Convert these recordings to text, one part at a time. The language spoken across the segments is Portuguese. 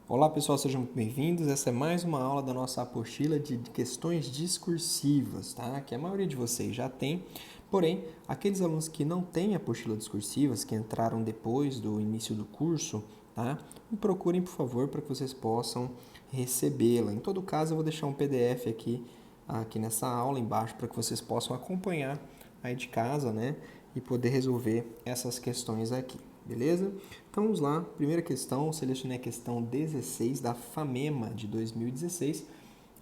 Olá pessoal, sejam muito bem-vindos. Essa é mais uma aula da nossa apostila de questões discursivas, tá? Que a maioria de vocês já tem, porém, aqueles alunos que não têm apostila discursivas, que entraram depois do início do curso, tá? Me procurem, por favor, para que vocês possam recebê-la. Em todo caso, eu vou deixar um PDF aqui nessa aula embaixo para que vocês possam acompanhar aí de casa, né? E poder resolver essas questões aqui. Beleza? Então vamos lá, primeira questão, selecionei a questão 16 da FAMEMA de 2016.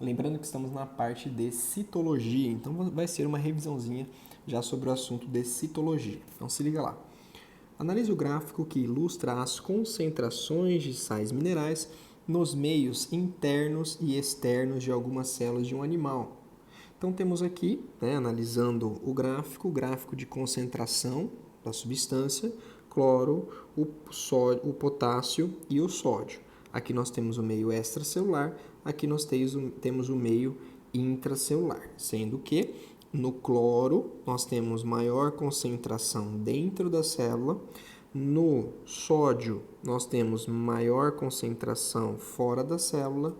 Lembrando que estamos na parte de citologia, então vai ser uma revisãozinha já sobre o assunto de citologia. Então se liga lá. Analise o gráfico que ilustra as concentrações de sais minerais nos meios internos e externos de algumas células de um animal. Então temos aqui, analisando o gráfico de concentração da substância, cloro, o potássio e o sódio. Aqui nós temos o meio extracelular, aqui nós temos o meio intracelular, sendo que no cloro nós temos maior concentração dentro da célula, no sódio nós temos maior concentração fora da célula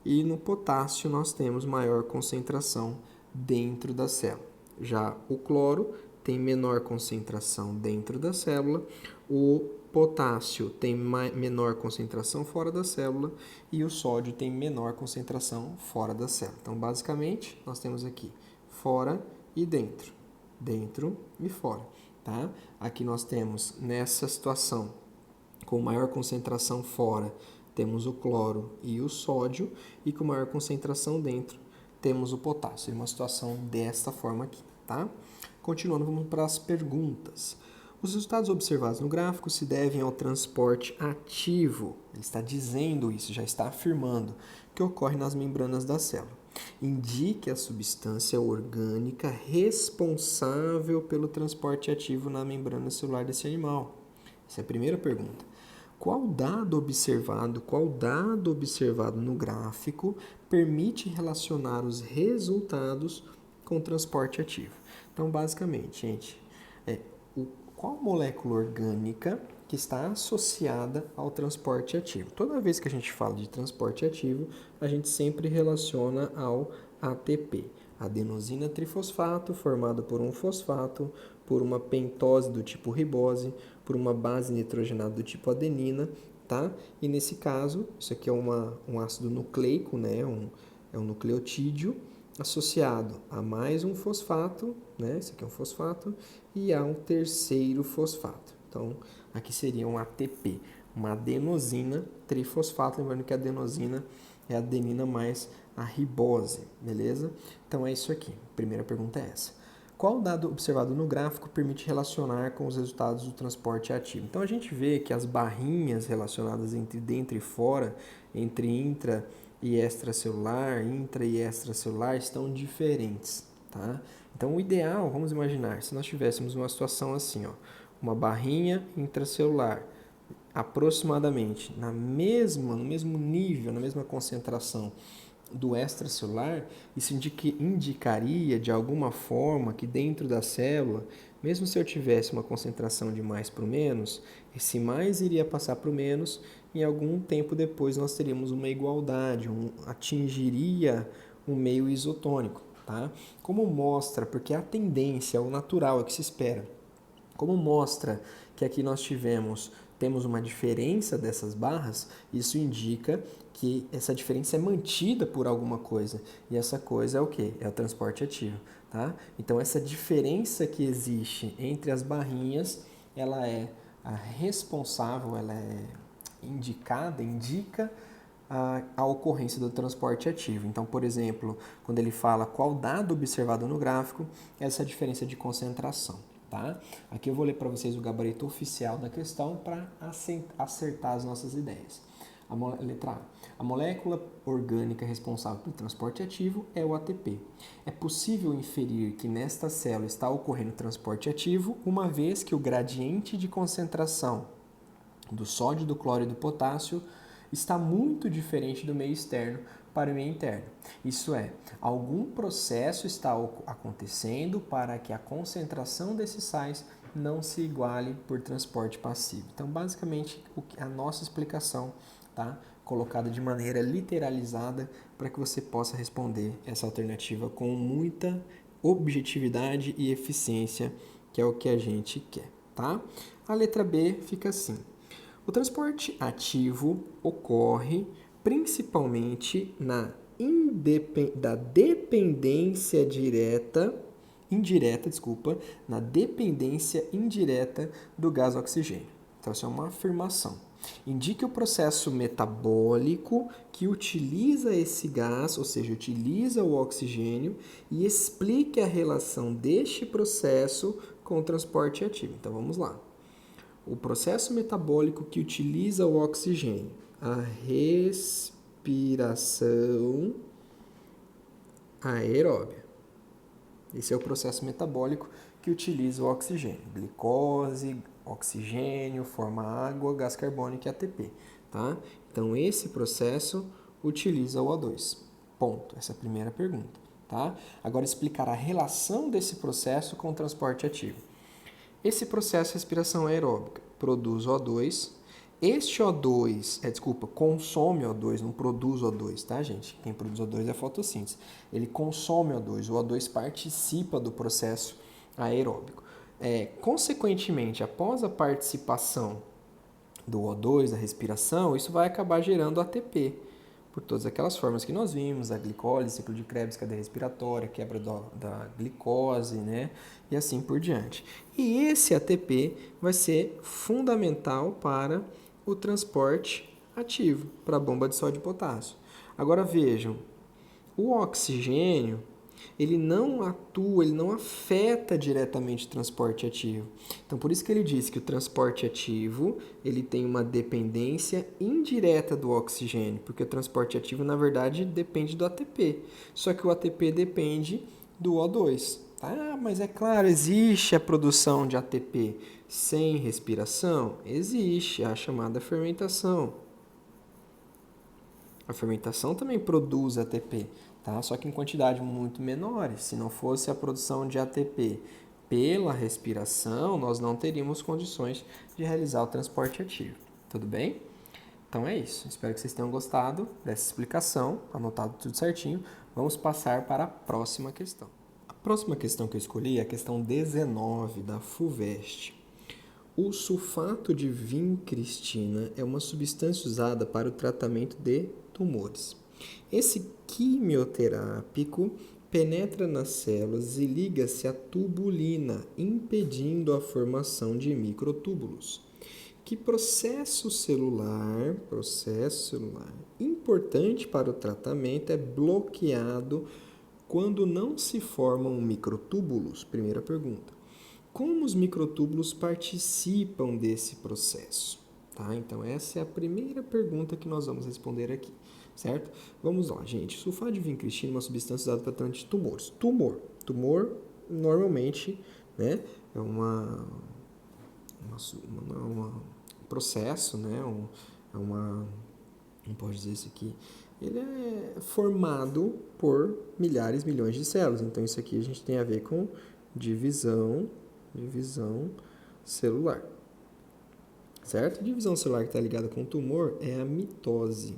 e no potássio nós temos maior concentração dentro da célula. Já o cloro tem menor concentração dentro da célula, o potássio tem menor concentração fora da célula e o sódio tem menor concentração fora da célula. Então, basicamente, nós temos aqui fora e dentro, dentro e fora, tá? Aqui nós temos, nessa situação, com maior concentração fora, temos o cloro e o sódio, e com maior concentração dentro, temos o potássio. É uma situação desta forma aqui, tá? Continuando, vamos para as perguntas. Os resultados observados no gráfico se devem ao transporte ativo. Ele está dizendo isso, já está afirmando, que ocorre nas membranas da célula. Indique a substância orgânica responsável pelo transporte ativo na membrana celular desse animal. Essa é a primeira pergunta. Qual dado observado no gráfico permite relacionar os resultados com o transporte ativo? Então, basicamente, gente, qual molécula orgânica que está associada ao transporte ativo? Toda vez que a gente fala de transporte ativo, a gente sempre relaciona ao ATP, adenosina trifosfato, formado por um fosfato, por uma pentose do tipo ribose, por uma base nitrogenada do tipo adenina, tá? E nesse caso, isso aqui é um ácido nucleico, né? É um nucleotídeo associado a mais um fosfato, né? Esse aqui é um fosfato, e a um terceiro fosfato. Então, aqui seria um ATP, uma adenosina trifosfato, lembrando que a adenosina é a adenina mais a ribose, beleza? Então é isso aqui. A primeira pergunta é essa. Qual dado observado no gráfico permite relacionar com os resultados do transporte ativo? Então a gente vê que as barrinhas relacionadas entre dentro e fora, entre intra e extracelular, intra e extracelular, estão diferentes, tá? Então o ideal, vamos imaginar, se nós tivéssemos uma situação assim, ó, uma barrinha intracelular, aproximadamente no mesmo nível, na mesma concentração do extracelular, isso indicaria de alguma forma que dentro da célula, mesmo se eu tivesse uma concentração de mais para o menos, esse mais iria passar para o menos e algum tempo depois nós teríamos uma igualdade, atingiria um meio isotônico, tá? Como mostra, porque a tendência, o natural, é o que se espera. Como mostra que aqui nós temos uma diferença dessas barras, isso indica que essa diferença é mantida por alguma coisa. E essa coisa é o quê? É o transporte ativo, tá? Então essa diferença que existe entre as barrinhas, ela é a responsável, ela é indica a ocorrência do transporte ativo. Então, por exemplo, quando ele fala qual dado observado no gráfico, essa diferença de concentração. Tá? Aqui eu vou ler para vocês o gabarito oficial da questão para acertar as nossas ideias. Letra A. A molécula orgânica responsável pelo transporte ativo é o ATP. É possível inferir que nesta célula está ocorrendo transporte ativo, uma vez que o gradiente de concentração do sódio, do cloro e do potássio está muito diferente do meio externo para o meio interno. Isso é, algum processo está acontecendo para que a concentração desses sais não se iguale por transporte passivo. Então, basicamente, a nossa explicação, tá, colocada de maneira literalizada para que você possa responder essa alternativa com muita objetividade e eficiência, que é o que a gente quer, tá? A letra B fica assim. O transporte ativo ocorre principalmente na dependência na dependência indireta do gás oxigênio. Então, isso é uma afirmação. Indique o processo metabólico que utiliza esse gás, ou seja, utiliza o oxigênio, e explique a relação deste processo com o transporte ativo. Então, vamos lá. O processo metabólico que utiliza o oxigênio, a respiração aeróbia. Esse é o processo metabólico que utiliza o oxigênio. Glicose, oxigênio, forma água, gás carbônico e ATP. Tá? Então, esse processo utiliza o O2. Ponto. Essa é a primeira pergunta. Tá? Agora, explicar a relação desse processo com o transporte ativo. Esse processo de respiração aeróbica produz O2. Este O2, consome O2, não produz O2, tá, gente? Quem produz O2 é a fotossíntese. Ele consome O2, o O2 participa do processo aeróbico. Consequentemente, após a participação do O2, da respiração, isso vai acabar gerando ATP, por todas aquelas formas que nós vimos, a glicólise, ciclo de Krebs, cadeia respiratória, quebra da glicose, né? E assim por diante. E esse ATP vai ser fundamental para o transporte ativo, para a bomba de sódio e potássio. Agora vejam, o oxigênio, ele não atua, ele não afeta diretamente o transporte ativo. Então, por isso que ele diz que o transporte ativo, ele tem uma dependência indireta do oxigênio, porque o transporte ativo, na verdade, depende do ATP. Só que o ATP depende do O2. Ah, mas é claro, existe a produção de ATP sem respiração? Existe, a chamada fermentação. A fermentação também produz ATP, tá? Só que em quantidades muito menores. Se não fosse a produção de ATP pela respiração, nós não teríamos condições de realizar o transporte ativo. Tudo bem? Então é isso. Espero que vocês tenham gostado dessa explicação, anotado tudo certinho. Vamos passar para a próxima questão. A próxima questão que eu escolhi é a questão 19 da FUVEST. O sulfato de vincristina é uma substância usada para o tratamento de tumores. Esse quimioterápico penetra nas células e liga-se à tubulina, impedindo a formação de microtúbulos. Que processo celular importante para o tratamento é bloqueado quando não se formam microtúbulos? Primeira pergunta. Como os microtúbulos participam desse processo? Tá? Então, essa é a primeira pergunta que nós vamos responder aqui, certo? Vamos lá, gente. Sulfato de vincristina é uma substância usada para tratamento de tumores. Tumor, normalmente, né, é um processo, né, não pode dizer isso aqui, ele é formado por milhares, milhões de células. Então, isso aqui a gente tem a ver com divisão celular, certo? A divisão celular que está ligada com o tumor é a mitose,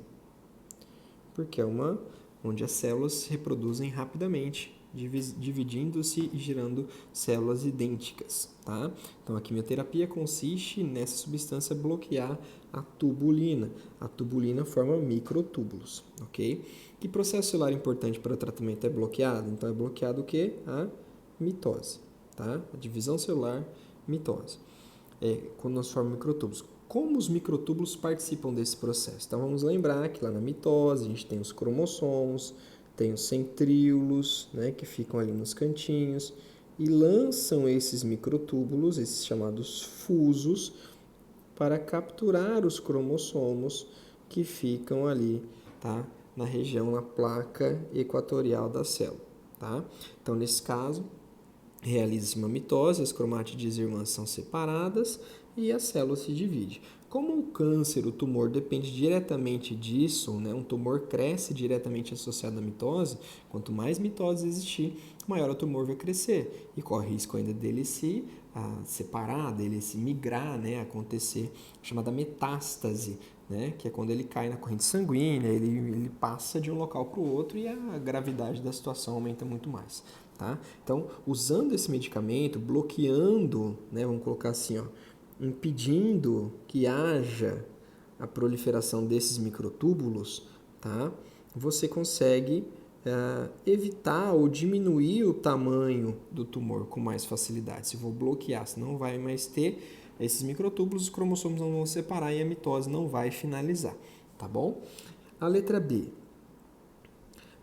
porque é uma onde as células se reproduzem rapidamente, dividindo-se e gerando células idênticas, tá? Então, a quimioterapia consiste nessa substância bloquear a tubulina. A tubulina forma microtúbulos, ok? Que processo celular importante para o tratamento é bloqueado? Então, é bloqueado o quê? A mitose, tá? A divisão celular, mitose. Quando nós formamos microtúbulos. Como os microtúbulos participam desse processo? Então, vamos lembrar que lá na mitose a gente tem os cromossomos, tem os centríolos, né, que ficam ali nos cantinhos, e lançam esses microtúbulos, esses chamados fusos, para capturar os cromossomos que ficam ali, tá, na região, na placa equatorial da célula. Tá? Então, nesse caso, realiza-se uma mitose, as cromátides irmãs são separadas e a célula se divide. Como o câncer, o tumor, depende diretamente disso, né? Um tumor cresce diretamente associado à mitose, quanto mais mitose existir, maior o tumor vai crescer e corre risco ainda dele se separar, dele se migrar, né? Acontecer a chamada metástase né? Que é quando ele cai na corrente sanguínea, ele passa de um local para o outro e a gravidade da situação aumenta muito mais. Tá? Então, usando esse medicamento, bloqueando, né, vamos colocar assim, ó, impedindo que haja a proliferação desses microtúbulos, tá? Você consegue evitar ou diminuir o tamanho do tumor com mais facilidade. Se for bloquear, você não vai mais ter esses microtúbulos, os cromossomos não vão separar e a mitose não vai finalizar, tá bom? A letra B.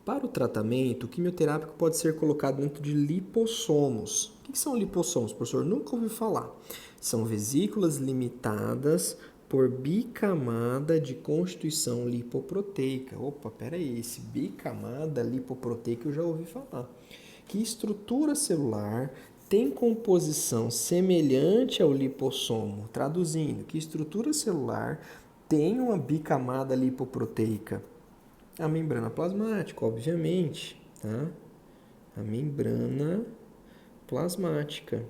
Para o tratamento, o quimioterápico pode ser colocado dentro de lipossomos. O que são lipossomos, professor? Nunca ouvi falar. São vesículas limitadas por bicamada de constituição lipoproteica. Opa, peraí, esse bicamada lipoproteica eu já ouvi falar. Que estrutura celular tem composição semelhante ao lipossomo? Traduzindo, que estrutura celular tem uma bicamada lipoproteica? A membrana plasmática, obviamente, tá? A membrana plasmática.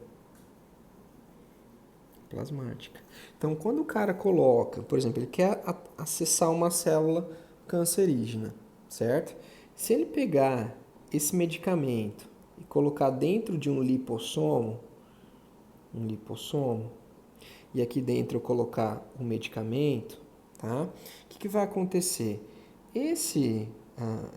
Então, quando o cara coloca, por exemplo, ele quer acessar uma célula cancerígena, certo? Se ele pegar esse medicamento e colocar dentro de um lipossomo, e aqui dentro eu colocar o medicamento, tá? O que vai acontecer? Esse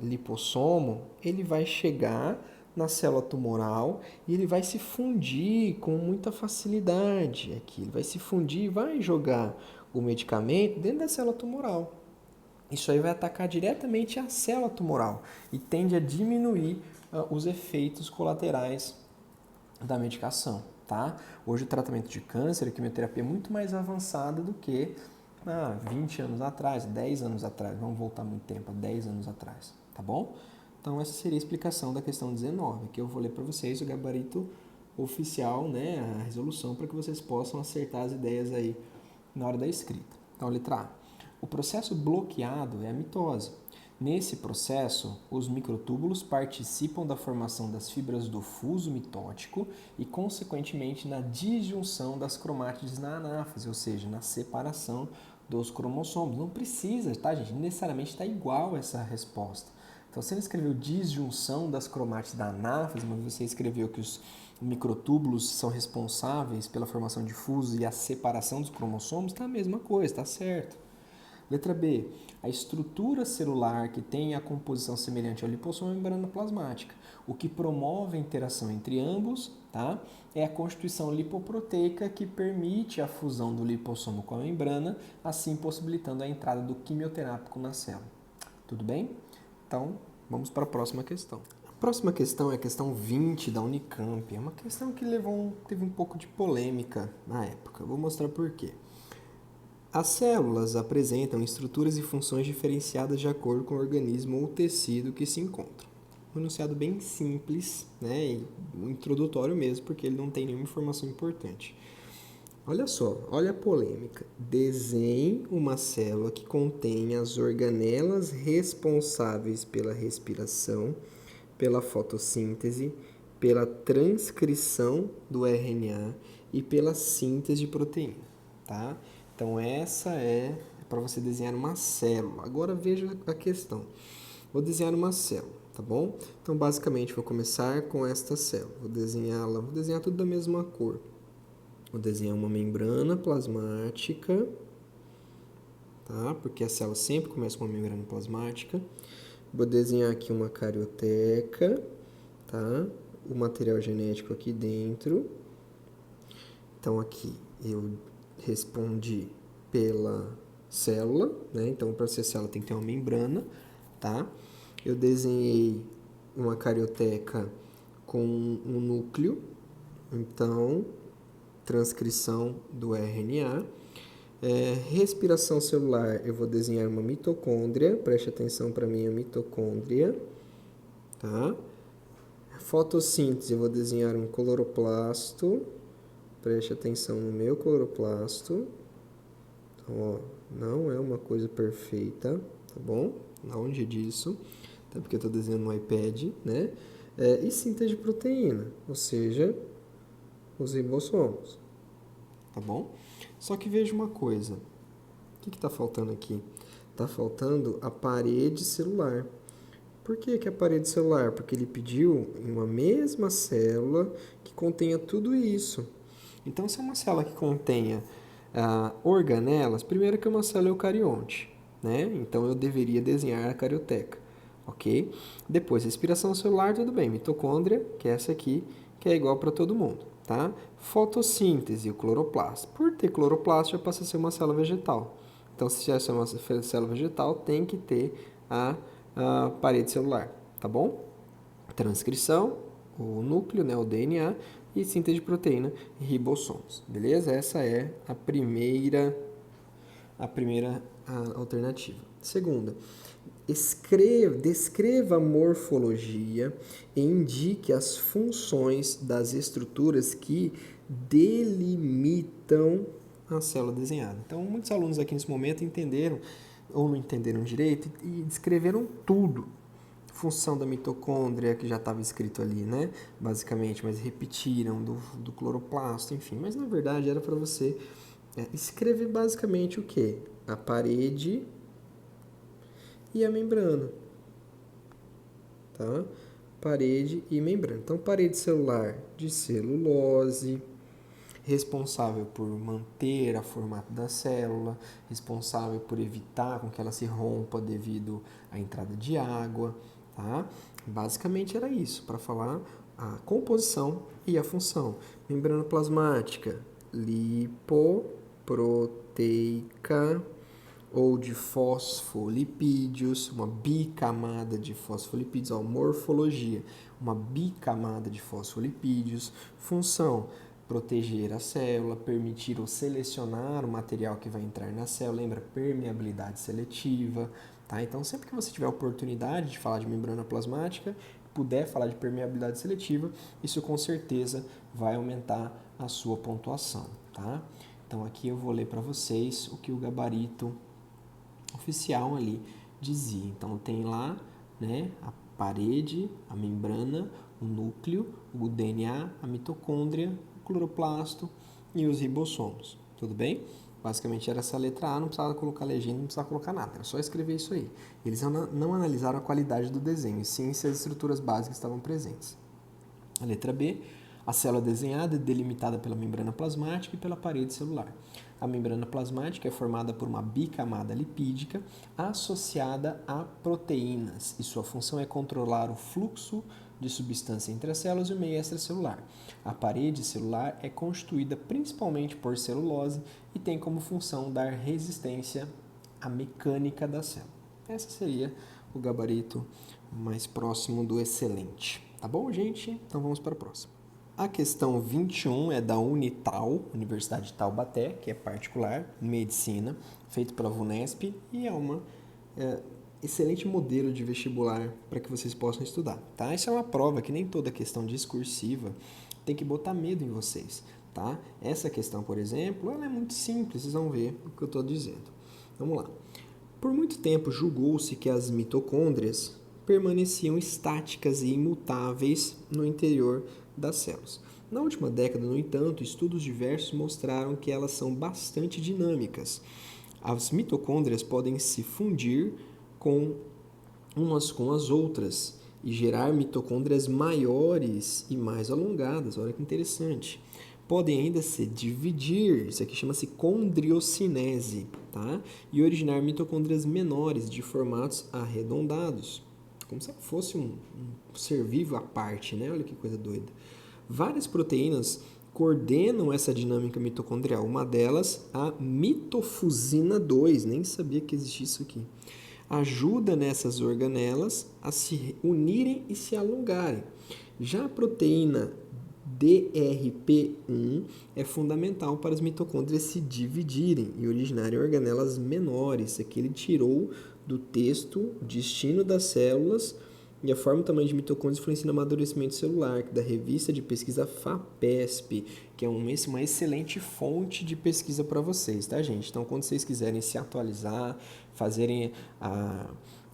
lipossomo, ele vai chegar na célula tumoral e ele vai se fundir com muita facilidade aqui. Ele vai se fundir e vai jogar o medicamento dentro da célula tumoral. Isso aí vai atacar diretamente a célula tumoral e tende a diminuir os efeitos colaterais da medicação, tá? Hoje o tratamento de câncer, a quimioterapia é muito mais avançada do que 20 anos atrás, 10 anos atrás, vamos voltar muito tempo, 10 anos atrás, tá bom? Então essa seria a explicação da questão 19, que eu vou ler para vocês o gabarito oficial, né, a resolução, para que vocês possam acertar as ideias aí na hora da escrita. Então, letra A. O processo bloqueado é a mitose. Nesse processo, os microtúbulos participam da formação das fibras do fuso mitótico e, consequentemente, na disjunção das cromátides na anáfase, ou seja, na separação dos cromossomos. Não precisa, tá, gente? Necessariamente está igual essa resposta. Então, você não escreveu disjunção das cromátides da anáfase, mas você escreveu que os microtúbulos são responsáveis pela formação de fuso e a separação dos cromossomos, está a mesma coisa, está certo. Letra B. A estrutura celular que tem a composição semelhante ao lipossomo é a membrana plasmática. O que promove a interação entre ambos, tá, é a constituição lipoproteica que permite a fusão do lipossomo com a membrana, assim possibilitando a entrada do quimioterápico na célula. Tudo bem? Então, vamos para a próxima questão. A próxima questão é a questão 20 da Unicamp. É uma questão que teve um pouco de polêmica na época. Vou mostrar por quê. As células apresentam estruturas e funções diferenciadas de acordo com o organismo ou tecido que se encontram. Um enunciado bem simples, né, e introdutório mesmo, porque ele não tem nenhuma informação importante. Olha só, olha a polêmica. Desenhe uma célula que contenha as organelas responsáveis pela respiração, pela fotossíntese, pela transcrição do RNA e pela síntese de proteína, tá? Então, essa é para você desenhar uma célula. Agora, veja a questão. Vou desenhar uma célula, tá bom? Então, basicamente, vou começar com esta célula. Vou desenhar tudo da mesma cor. Vou desenhar uma membrana plasmática, tá? Porque a célula sempre começa com uma membrana plasmática. Vou desenhar aqui uma carioteca, tá? O material genético aqui dentro. Então, aqui eu respondi pela célula, né? Então, para ser célula tem que ter uma membrana, tá? Eu desenhei uma carioteca com um núcleo, então, transcrição do RNA. Respiração celular, eu vou desenhar uma mitocôndria, preste atenção para mim, a mitocôndria, tá? Fotossíntese, eu vou desenhar um cloroplasto, preste atenção no meu cloroplasto. Então, ó, não é uma coisa perfeita, tá bom? Longe disso, até porque eu estou desenhando no iPad, né? E síntese de proteína, ou seja, os ribossomos, tá bom? Só que veja uma coisa, que está faltando aqui? Está faltando a parede celular. Por que a parede celular? Porque ele pediu em uma mesma célula que contenha tudo isso. Então, se é uma célula que contenha organelas, primeiro que é uma célula eucarionte, né? Então, eu deveria desenhar a carioteca, ok? Depois, respiração celular, tudo bem. Mitocôndria, que é essa aqui, que é igual para todo mundo, tá? Fotossíntese, o cloroplasto. Por ter cloroplasto, já passa a ser uma célula vegetal. Então, se já é uma célula vegetal, tem que ter a parede celular, tá bom? Transcrição, o núcleo, né, o DNA, e síntese de proteína e ribossomos, beleza? Essa é a primeira alternativa. Segunda, descreva a morfologia e indique as funções das estruturas que delimitam a célula desenhada. Então, muitos alunos aqui nesse momento entenderam ou não entenderam direito e descreveram tudo. Função da mitocôndria, que já estava escrito ali, né? Basicamente, mas repetiram do cloroplasto, enfim. Mas, na verdade, era para você escrever basicamente o quê? A parede e a membrana, tá? Parede e membrana. Então, parede celular de celulose, responsável por manter o formato da célula, responsável por evitar com que ela se rompa devido à entrada de água, tá? Basicamente era isso, para falar a composição e a função. Membrana plasmática, lipoproteica ou de fosfolipídios, uma bicamada de fosfolipídios, ó, morfologia, uma bicamada de fosfolipídios. Função, proteger a célula, permitir ou selecionar o material que vai entrar na célula, lembra? Permeabilidade seletiva, tá? Então, sempre que você tiver a oportunidade de falar de membrana plasmática, puder falar de permeabilidade seletiva, isso com certeza vai aumentar a sua pontuação, tá? Então, aqui eu vou ler para vocês o que o gabarito oficial ali dizia. Então, tem lá, né, a parede, a membrana, o núcleo, o DNA, a mitocôndria, o cloroplasto e os ribossomos. Tudo bem? Basicamente era essa letra A, não precisava colocar legenda, não precisava colocar nada, era só escrever isso aí. Eles não analisaram a qualidade do desenho, e sim se as estruturas básicas estavam presentes. A letra B, a célula desenhada é delimitada pela membrana plasmática e pela parede celular. A membrana plasmática é formada por uma bicamada lipídica associada a proteínas e sua função é controlar o fluxo de substância entre as células e o meio extracelular. A parede celular é constituída principalmente por celulose e tem como função dar resistência à mecânica da célula. Esse seria o gabarito mais próximo do excelente. Tá bom, gente? Então vamos para a próxima. A questão 21 é da Unital, Universidade de Taubaté, que é particular, medicina, feito pela VUNESP e é uma excelente modelo de vestibular para que vocês possam estudar, tá? Isso é uma prova que nem toda questão discursiva tem que botar medo em vocês, tá? Essa questão, por exemplo, ela é muito simples, vocês vão ver o que eu estou dizendo. Vamos lá. Por muito tempo julgou-se que as mitocôndrias permaneciam estáticas e imutáveis no interior das células. Na última década, no entanto, estudos diversos mostraram que elas são bastante dinâmicas. As mitocôndrias podem se fundir umas com as outras e gerar mitocôndrias maiores e mais alongadas. Olha que interessante. Podem ainda se dividir, isso aqui chama-se condriocinese, tá? E originar mitocôndrias menores de formatos arredondados, como se fosse um ser vivo à parte, né? Olha que coisa doida. Várias proteínas coordenam essa dinâmica mitocondrial. Uma delas, a mitofusina 2, nem sabia que existia isso aqui. Ajuda nessas organelas a se unirem e se alongarem. Já a proteína DRP1 é fundamental para as mitocôndrias se dividirem e originarem organelas menores. Aqui ele tirou do texto o destino das células e a forma e tamanho de mitocôndrias influencia no amadurecimento celular, da revista de pesquisa FAPESP, que é uma excelente fonte de pesquisa para vocês, tá, gente? Então, quando vocês quiserem se atualizar, fazerem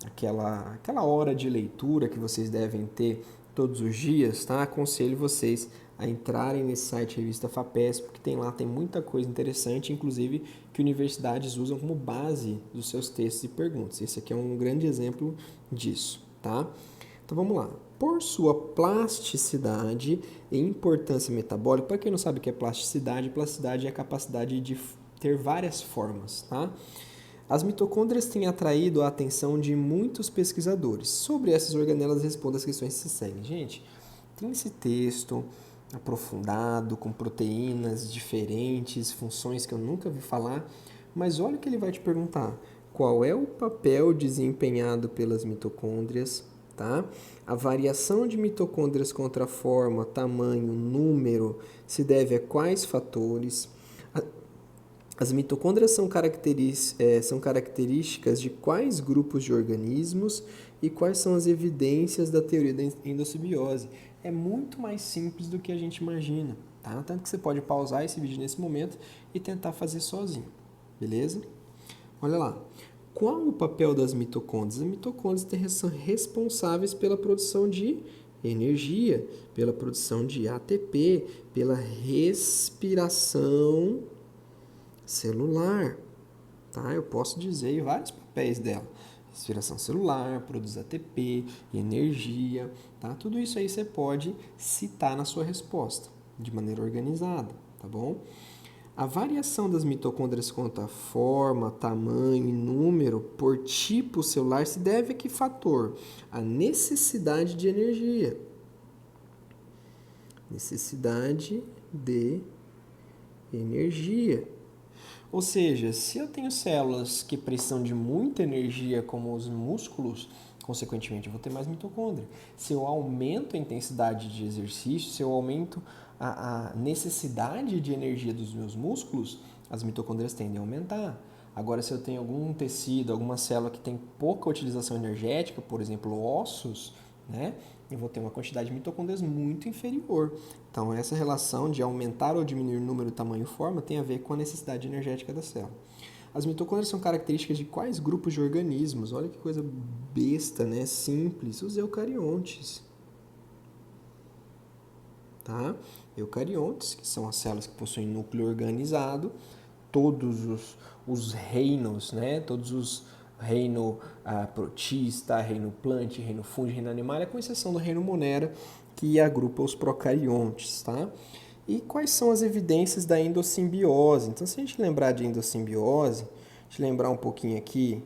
aquela hora de leitura que vocês devem ter todos os dias, tá? Aconselho vocês a entrarem nesse site Revista FAPESP, porque tem muita coisa interessante, inclusive que universidades usam como base dos seus textos e perguntas. Esse aqui é um grande exemplo disso, tá? Então vamos lá. Por sua plasticidade e importância metabólica, para quem não sabe o que é plasticidade é a capacidade de ter várias formas, tá? As mitocôndrias têm atraído a atenção de muitos pesquisadores. Sobre essas organelas, responda as questões que se seguem. Gente, tem esse texto aprofundado, com proteínas diferentes, funções que eu nunca vi falar, mas olha o que ele vai te perguntar. Qual é o papel desempenhado pelas mitocôndrias? Tá? A variação de mitocôndrias contra a forma, tamanho, número se deve a quais fatores? As mitocôndrias são características de quais grupos de organismos e quais são as evidências da teoria da endossimbiose? É muito mais simples do que a gente imagina, tá? Tanto que você pode pausar esse vídeo nesse momento e tentar fazer sozinho, beleza? Olha lá. Qual o papel das mitocôndrias? As mitocôndrias são responsáveis pela produção de energia, pela produção de ATP, pela respiração celular, tá? Eu posso dizer vários papéis dela. Respiração celular, produz ATP, energia, tá? Tudo isso aí você pode citar na sua resposta, de maneira organizada, tá bom? A variação das mitocôndrias quanto a forma, tamanho e número por tipo celular se deve a que fator? A necessidade de energia. Necessidade de energia. Ou seja, se eu tenho células que precisam de muita energia, como os músculos, consequentemente eu vou ter mais mitocôndria. Se eu aumento a intensidade de exercício, se eu aumento a necessidade de energia dos meus músculos, as mitocôndrias tendem a aumentar. Agora, se eu tenho algum tecido, alguma célula que tem pouca utilização energética, por exemplo, ossos, né, eu vou ter uma quantidade de mitocôndrias muito inferior. Então, essa relação de aumentar ou diminuir o número, tamanho e forma tem a ver com a necessidade energética da célula. As mitocôndrias são características de quais grupos de organismos? Olha que coisa besta, né? Simples. Os eucariontes. Tá? Eucariontes, que são as células que possuem núcleo organizado, todos os reinos, né? Todos os reino protista, reino plant, reino fungi, reino animal, com exceção do reino monera, que agrupa os procariontes, tá? E quais são as evidências da endossimbiose? Então, se a gente lembrar de endossimbiose, a gente lembrar um pouquinho aqui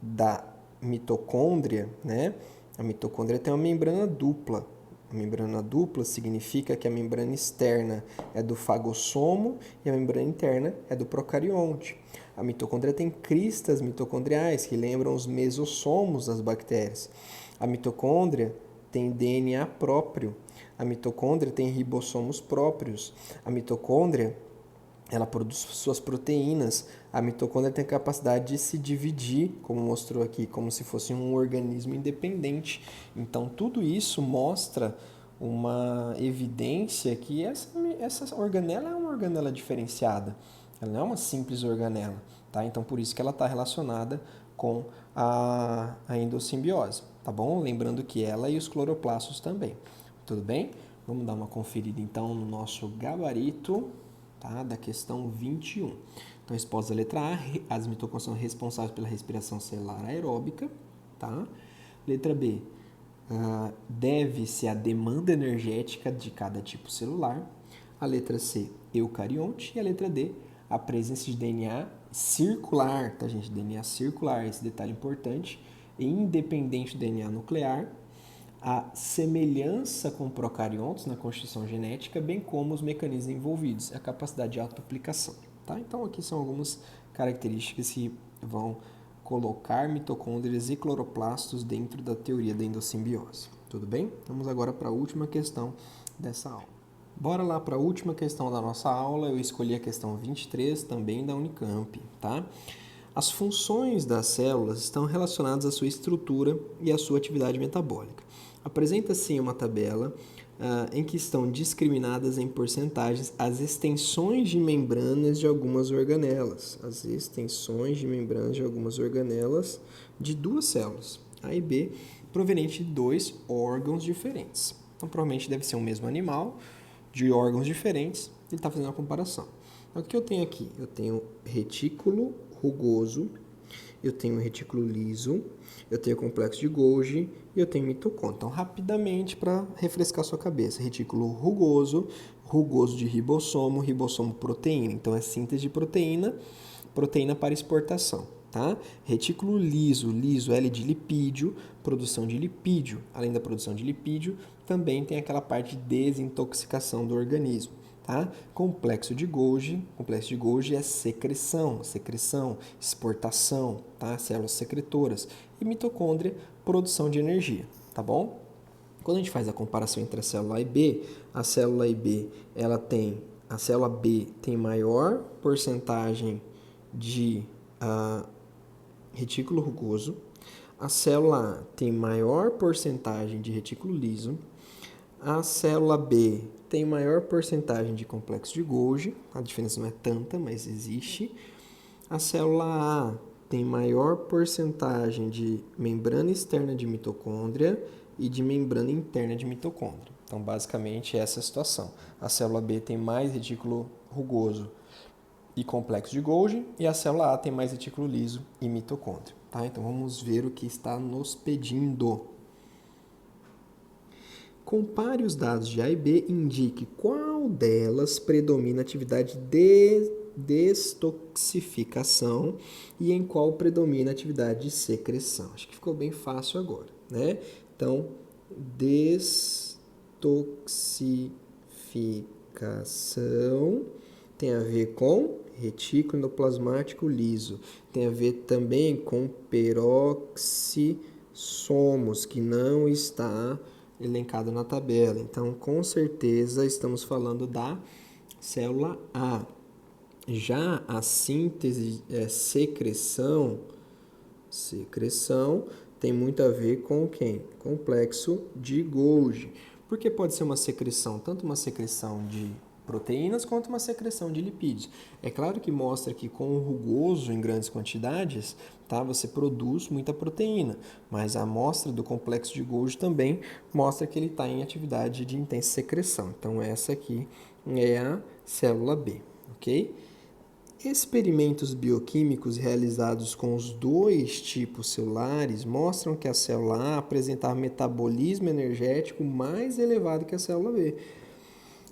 da mitocôndria, né? A mitocôndria tem uma membrana dupla. A membrana dupla significa que a membrana externa é do fagossomo e a membrana interna é do procarionte. A mitocôndria tem cristas mitocondriais que lembram os mesossomos das bactérias. A mitocôndria tem DNA próprio. A mitocôndria tem ribossomos próprios. A mitocôndria, ela produz suas proteínas. A mitocôndria tem a capacidade de se dividir, como mostrou aqui, como se fosse um organismo independente. Então, tudo isso mostra uma evidência que essa organela é uma organela diferenciada. Ela não é uma simples organela, tá? Então, por isso que ela está relacionada com a endossimbiose, tá bom? Lembrando que ela e os cloroplastos também. Tudo bem? Vamos dar uma conferida, então, no nosso gabarito, tá? Da questão 21. Então, resposta da letra A, as mitocôndrias são responsáveis pela respiração celular aeróbica, tá? Letra B, deve-se à demanda energética de cada tipo celular. A letra C, eucarionte. E a letra D, a presença de DNA circular, tá, gente? DNA circular, esse detalhe importante, independente do DNA nuclear, a semelhança com procariontes na constituição genética, bem como os mecanismos envolvidos, a capacidade de autoaplicação, tá? Então, aqui são algumas características que vão colocar mitocôndrias e cloroplastos dentro da teoria da endossimbiose. Tudo bem? Vamos agora para a última questão dessa aula. Bora lá para a última questão da nossa aula. Eu escolhi a questão 23, também da Unicamp, tá? As funções das células estão relacionadas à sua estrutura e à sua atividade metabólica. Apresenta-se uma tabela em que estão discriminadas em porcentagens as extensões de membranas de algumas organelas. As extensões de membranas de algumas organelas de duas células, A e B, provenientes de dois órgãos diferentes. Então, provavelmente deve ser o mesmo animal, de órgãos diferentes, ele está fazendo a comparação. Então, o que eu tenho aqui? Eu tenho retículo rugoso, eu tenho retículo liso, eu tenho complexo de Golgi e eu tenho mitocôndria. Então, rapidamente, para refrescar sua cabeça, retículo rugoso, rugoso de ribossomo, ribossomo proteína. Então, é síntese de proteína, proteína para exportação. Tá? Retículo liso, liso L de lipídio, produção de lipídio. Além da produção de lipídio, também tem aquela parte de desintoxicação do organismo. Tá? Complexo de Golgi é secreção, exportação, tá? Células secretoras. E mitocôndria, produção de energia, tá bom? Quando a gente faz a comparação entre a célula A e B, a célula B tem maior porcentagem de retículo rugoso, a célula A tem maior porcentagem de retículo liso, a célula B tem maior porcentagem de complexo de Golgi, a diferença não é tanta, mas existe. A célula A tem maior porcentagem de membrana externa de mitocôndria e de membrana interna de mitocôndria. Então, basicamente, essa é a situação. A célula B tem mais retículo rugoso e complexo de Golgi, e a célula A tem mais retículo liso e mitocôndria. Tá? Então, vamos ver o que está nos pedindo. Compare os dados de A e B e indique qual delas predomina a atividade de destoxificação e em qual predomina a atividade de secreção. Acho que ficou bem fácil agora, né? Então, destoxificação tem a ver com retículo endoplasmático liso, tem a ver também com peroxissomos, que não está elencado na tabela. Então, com certeza, estamos falando da célula A. Já a síntese, secreção tem muito a ver com quem? Complexo de Golgi. Porque pode ser uma secreção, tanto uma secreção de proteínas quanto uma secreção de lipídios. É claro que mostra que com o rugoso em grandes quantidades, tá, você produz muita proteína, mas a amostra do complexo de Golgi também mostra que ele está em atividade de intensa secreção. Então, essa aqui é a célula B, ok? Experimentos bioquímicos realizados com os dois tipos celulares mostram que a célula A apresentava metabolismo energético mais elevado que a célula B.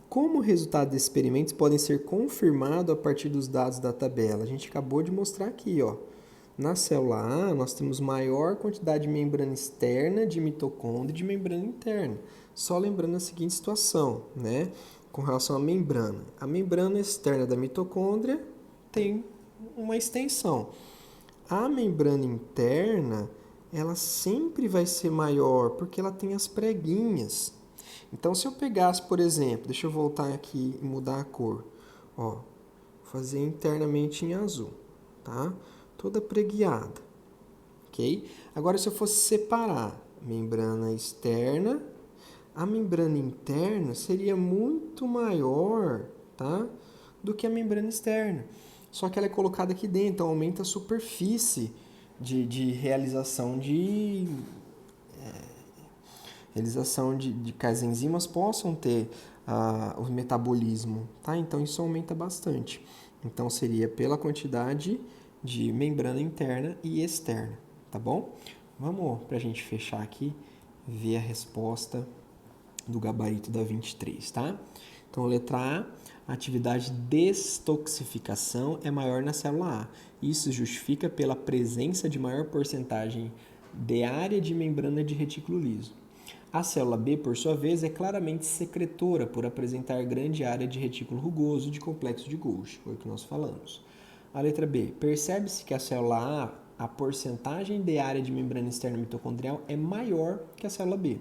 Como resultado desses experimentos podem ser confirmados a partir dos dados da tabela? A gente acabou de mostrar aqui, ó. Na célula A, nós temos maior quantidade de membrana externa de mitocôndria e de membrana interna. Só lembrando a seguinte situação, né? Com relação à membrana. A membrana externa da mitocôndria tem uma extensão. A membrana interna, ela sempre vai ser maior, porque ela tem as preguinhas. Então, se eu pegasse, por exemplo, deixa eu voltar aqui e mudar a cor. Ó, vou fazer internamente em azul, tá? Toda preguiada, ok? Agora, se eu fosse separar membrana externa, a membrana interna seria muito maior, tá? Do que a membrana externa. Só que ela é colocada aqui dentro, então aumenta a superfície de realização de que as enzimas possam ter o metabolismo, tá? Então isso aumenta bastante. Então seria pela quantidade de membrana interna e externa, tá bom? Vamos, para a gente fechar aqui, ver a resposta do gabarito da 23, tá? Então, letra A, a atividade de destoxificação é maior na célula A. Isso justifica pela presença de maior porcentagem de área de membrana de retículo liso. A célula B, por sua vez, é claramente secretora por apresentar grande área de retículo rugoso de complexo de Golgi, foi o que nós falamos. A letra B, percebe-se que a célula A, a porcentagem de área de membrana externa mitocondrial é maior que a célula B,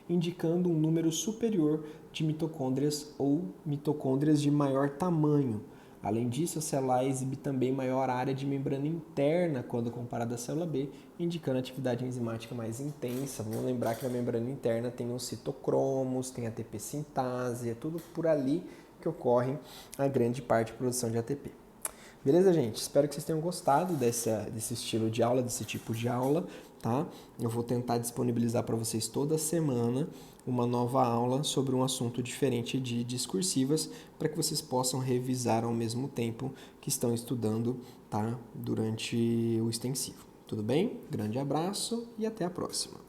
indicando um número superior de mitocôndrias ou mitocôndrias de maior tamanho. Além disso, a célula A exibe também maior área de membrana interna quando comparada à célula B, indicando atividade enzimática mais intensa. Vamos lembrar que na membrana interna tem os citocromos, tem a ATP sintase, é tudo por ali que ocorre a grande parte de produção de ATP. Beleza, gente? Espero que vocês tenham gostado desse estilo de aula, desse tipo de aula. tá? Eu vou tentar disponibilizar para vocês toda semana uma nova aula sobre um assunto diferente de discursivas, para que vocês possam revisar ao mesmo tempo que estão estudando, tá? Durante o extensivo. Tudo bem? Grande abraço e até a próxima.